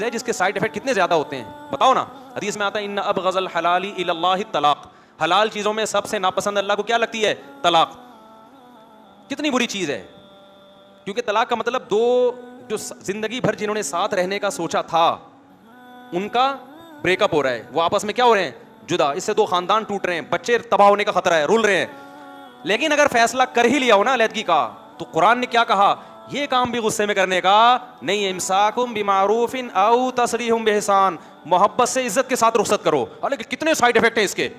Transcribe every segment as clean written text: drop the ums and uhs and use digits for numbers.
चीज़ है जिसके side effect कितने ज़्यादा होते हैं, बताओ ना। हदीस में आता है इन्ना अबग़ज़ल हलाली इलल्लाहि तलाक, हलाल चीज़ों में सबसे नापसंद अल्लाह को क्या लगती है? तलाक। कितनी बुरी चीज़ है, क्योंकि तलाक का मतलब दो जो जिंदगी भर जिन्होंने साथ रहने का सोचा था उनका ब्रेकअप हो रहा है, वो आपस में क्या हो रहे हैं? जुदा। इससे दो खानदान टूट रहे हैं, बच्चे तबाह होने का खतरा है, रुल रहे हैं। लेकिन अगर फैसला कर ही लिया हो ना अलहदगी का, तो कुरान ने क्या कहा? ये काम भी गुस्से में करने का नहीं है। इमसाकुम बिमारूफिन औ तसरीहुम बिहसान, मोहब्बत से इज्जत के साथ रुखसत करो। हालांकि कितने साइड इफेक्ट हैं इसके,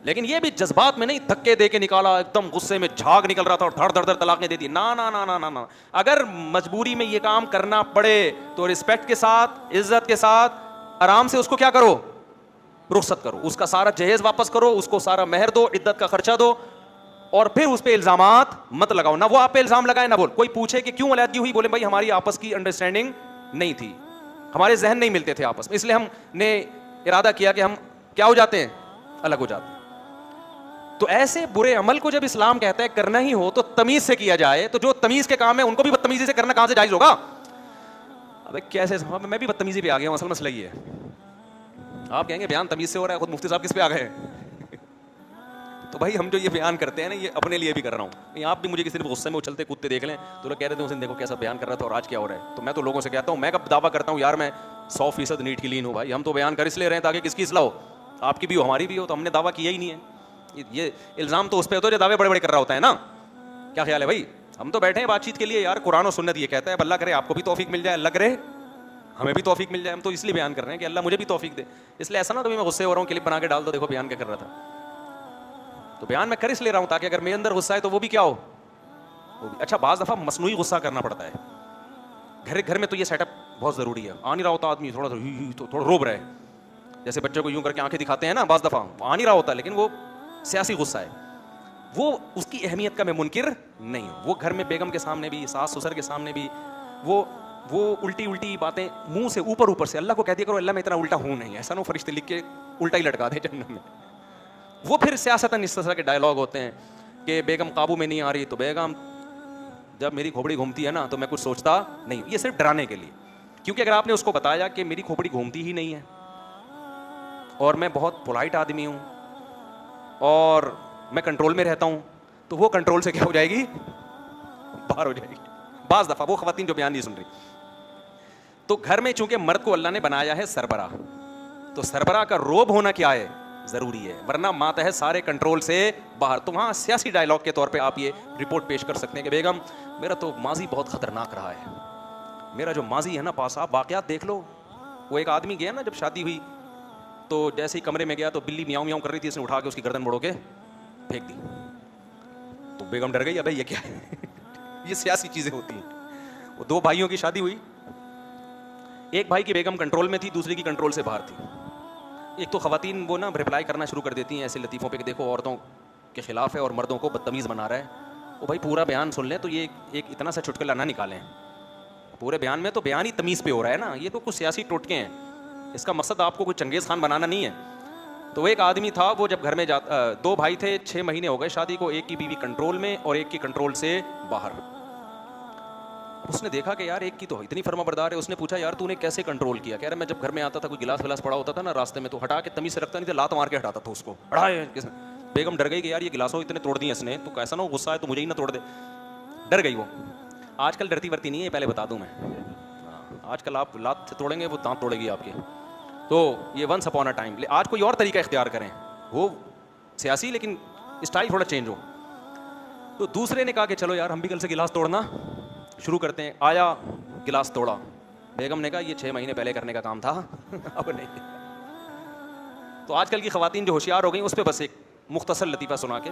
लेकिन ये भी जज्बात में नहीं, धक्के दे के निकाला, एकदम गुस्से में झाग निकल रहा था और धड़ धड़ धड़ तलाकें दे दी। ना ना ना ना ना ना, अगर मजबूरी में ये काम करना पड़े तो रिस्पेक्ट के साथ, इज्जत के साथ, आराम से उसको क्या करो? रुखसत करो। उसका सारा जहेज वापस करो, उसको सारा मेहर दो, इद्दत का खर्चा दो, और फिर उस पे इल्जामात मत लगाओ। ना वो आप पे इल्जाम लगाए, ना बोल कोई पूछे कि क्यों अलहदगी हुई, बोले भाई हमारी आपस की अंडरस्टैंडिंग नहीं थी, हमारे जहन नहीं मिलते थे आपस में, इसलिए हमने इरादा किया कि हम क्या हो जाते हैं? अलग हो जाते हैं। तो ऐसे बुरे अमल को जब इस्लाम कहता है करना ही हो तो तमीज से किया जाए, तो जो तमीज के काम है उनको भी बदतमीजी से करना कहां से जायज होगा? अबे कैसे, मैं भी बदतमीजी पे आ गया हूं, असल मसला ये है। आप कहेंगे बयान तमीज से हो रहा है, खुद मुफ्ती साहब किस पे आ गए? तो भाई हम जो ये बयान करते हैं ना, ये अपने लिए भी कर रहा हूँ। आप भी मुझे किसी ने गुस्से में उछलते कूदते देख लें तो लोग कह रहे थे उस दिन देखो कैसा बयान कर रहा था और आज क्या हो रहा है। तो मैं तो लोगों से कहता हूँ, मैं कब दावा करता हूँ यार मैं 100% नीट की लीन हूँ। भाई हम तो बयान कर इसलिए रहे हैं ताकि किसकी इस्लाह हो, आपकी भी हो हमारी भी हो। तो हमने दावा किया ही नहीं है। ये इल्ज़ाम तो उस पर होता है जो दावे बड़े बड़े कर रहा होता है ना। क्या ख्याल है भाई? हम तो बैठे हैं बातचीत के लिए यार। कुरान और सुन्नत ये कहता है, अल्लाह करे आपको भी तौफीक मिल जाए, अल्लाह करे हमें भी तौफीक मिल जाए। हम तो इसलिए बयान कर रहे हैं कि अल्लाह मुझे भी तौफीक दे। इसलिए ऐसा ना तो मैं गुस्से हो रहा हूँ, क्लिप बना के डाल दो, देखो बयान क्या कर रहा था। तो बयान मैं कर इसलिए रहा हूँ ताकि अगर मेरे अंदर गुस्सा है तो वो भी क्या हो, वो भी। अच्छा, बाज़ दफ़ा मसनूई गुस्सा करना पड़ता है। घर में तो ये सेटअप बहुत ज़रूरी है। आ नहीं रहा होता आदमी, थोड़ा रोब रहा है, जैसे बच्चे को यूं करके आंखें दिखाते हैं ना, बाज़ दफ़ा आ नहीं रहा होता, लेकिन वो सियासी गुस्सा है। वो उसकी अहमियत का मैं मुनकिर नहीं हूँ। वो घर में बेगम के सामने भी, सास ससुर के सामने भी वो उल्टी उल्टी बातें मुंह से ऊपर से अल्लाह को कह दिया करो, अल्लाह मैं इतना उल्टा हूँ नहीं, ऐसा ना फरिश्ते लिख के उल्टा ही लटका दे जन्नत में। वो फिर सियासतन इस तरह के डायलॉग होते हैं कि बेगम काबू में नहीं आ रही, तो बेगम जब मेरी खोपड़ी घूमती है ना तो मैं कुछ सोचता नहीं। ये सिर्फ डराने के लिए, क्योंकि अगर आपने उसको बताया कि मेरी खोपड़ी घूमती ही नहीं है और मैं बहुत पोलाइट आदमी हूँ और मैं कंट्रोल में रहता हूँ, तो वो कंट्रोल से क्या हो जाएगी? बाहर हो जाएगी। बाज़ दफ़ा वो ख़वातीन जो बयान नहीं सुन रही। तो घर में चूंकि मर्द को अल्लाह ने बनाया है सरबराह, तो सरबराह का रोब होना क्या है? ज़रूरी है, वरना माता है सारे कंट्रोल से बाहर। तो वहाँ सियासी डायलॉग के तौर पे आप ये रिपोर्ट पेश कर सकते हैं कि बेगम मेरा तो माजी बहुत ख़तरनाक रहा है, मेरा जो माजी है ना पास, आप वाक़यात देख लो। वो एक आदमी गया ना जब शादी हुई, तो जैसे ही कमरे में गया तो बिल्ली म्याऊं म्याऊं कर रही थी, इसने उठा के उसकी गर्दन मोड़ो के फेंक दी। तो बेगम डर गई, अबे ये क्या है? ये सियासी चीज़ें होती हैं। वो दो भाइयों की शादी हुई, एक भाई की बेगम कंट्रोल में थी, दूसरे की कंट्रोल से बाहर थी। एक तो ख़वातीन वो ना रिप्लाई करना शुरू कर देती हैं ऐसे लतीफ़ों पे कि देखो औरतों के ख़िलाफ़ है और मर्दों को बदतमीज़ बना रहा है। वो भाई पूरा बयान सुन लें तो ये एक इतना सा चुटकुला ना निकालें। पूरे बयान में तो बयान ही तमीज़ पे हो रहा है ना, ये तो कुछ सियासी टोटके हैं। इसका मकसद आपको कोई चंगेज़ खान बनाना नहीं है। तो वो एक आदमी था, वो जब घर में दो भाई थे, 6 महीने हो गए शादी को, एक की बीवी कंट्रोल में और एक की कंट्रोल से बाहर। उसने देखा कि यार एक की तो इतनी फर्माबरदार है। उसने पूछा यार तूने कैसे कंट्रोल किया? कह रहा मैं जब घर में आता था, कोई गिलास विलास पड़ा होता था ना रास्ते में, तो हटा के तमीज़ से रखता नहीं था, लात मार के हटाता था उसको। बेगम डर गई कि यार ये गिलासों इतने तोड़ दिए इसने, तो कैसा ना हो गुस्सा है तो मुझे ही ना तोड़ दे। डर गई वो। आजकल डरती वरती नहीं है, पहले बता दूं मैं। आजकल आप लात से तोड़ेंगे वो दांत तोड़ेगी आपके। तो ये वंस अपॉन अ टाइम। आज कोई और तरीका इख्तियार करें, वो सियासी लेकिन स्टाइल थोड़ा चेंज हो। तो दूसरे ने कहा कि चलो यार हम भी कल से गिलास तोड़ना शुरू करते हैं। आया, गिलास तोड़ा। बेगम ने कहा ये 6 महीने पहले करने का काम था, अब नहीं। तो आजकल की ख़वातीन जो होशियार हो गई, उस पर बस एक मुख्तसर लतीफ़ा सुना के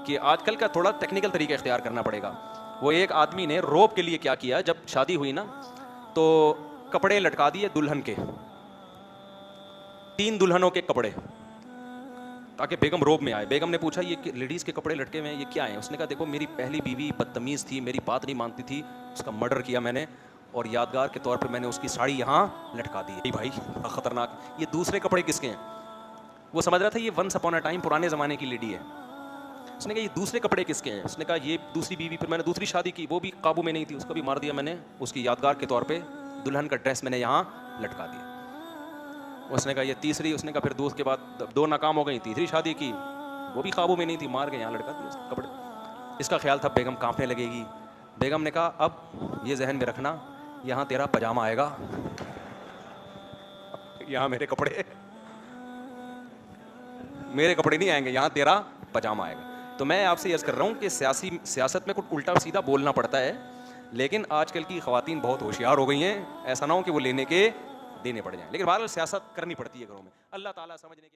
कि आजकल का थोड़ा टेक्निकल तरीका इख्तियार करना पड़ेगा। वो एक आदमी ने रोब के लिए क्या किया, जब शादी हुई ना तो कपड़े लटका दिए दुल्हन के, 3 दुल्हनों के कपड़े, ताकि बेगम रोब में आए। बेगम ने पूछा ये लेडीज़ के कपड़े लटके हुए हैं, ये क्या है? उसने कहा देखो मेरी पहली बीवी बदतमीज़ थी, मेरी बात नहीं मानती थी, उसका मर्डर किया मैंने और यादगार के तौर पे मैंने उसकी साड़ी यहाँ लटका दी। भाई ख़तरनाक। ये दूसरे कपड़े किसके हैं? वो समझ रहा था ये वंस अपॉन अ टाइम पुराने ज़माने की लेडी है। उसने कहा ये दूसरे कपड़े किसके हैं? उसने कहा ये दूसरी बीवी पर मैंने दूसरी शादी की, वो भी काबू में नहीं थी, उसको भी मार दिया मैंने, उसकी यादगार के तौर पर दुल्हन का ड्रेस मैंने यहाँ लटका दिया। उसने कहा ये तीसरी, उसने कहा फिर दूसरे के बाद 2 नाकाम हो गई, तीसरी शादी की, वो भी काबू में नहीं थी, मार के यहाँ लटका दिया उसके कपड़े। इसका ख्याल था बेगम कांपने लगेगी। बेगम ने कहा अब ये जहन में रखना, यहाँ तेरा पजामा आएगा, यहाँ मेरे कपड़े नहीं आएंगे, यहाँ तेरा पजामा आएगा। तो मैं आपसे अर्ज कर रहा हूँ कि सियासत में कुछ उल्टा सीधा बोलना पड़ता है, लेकिन आजकल की ख़वातीन बहुत होशियार हो गई हैं, ऐसा ना हो कि वो लेने के देने पड़ जाएं। लेकिन बहरहाल सियासत करनी पड़ती है घरों में। अल्लाह ताला समझने के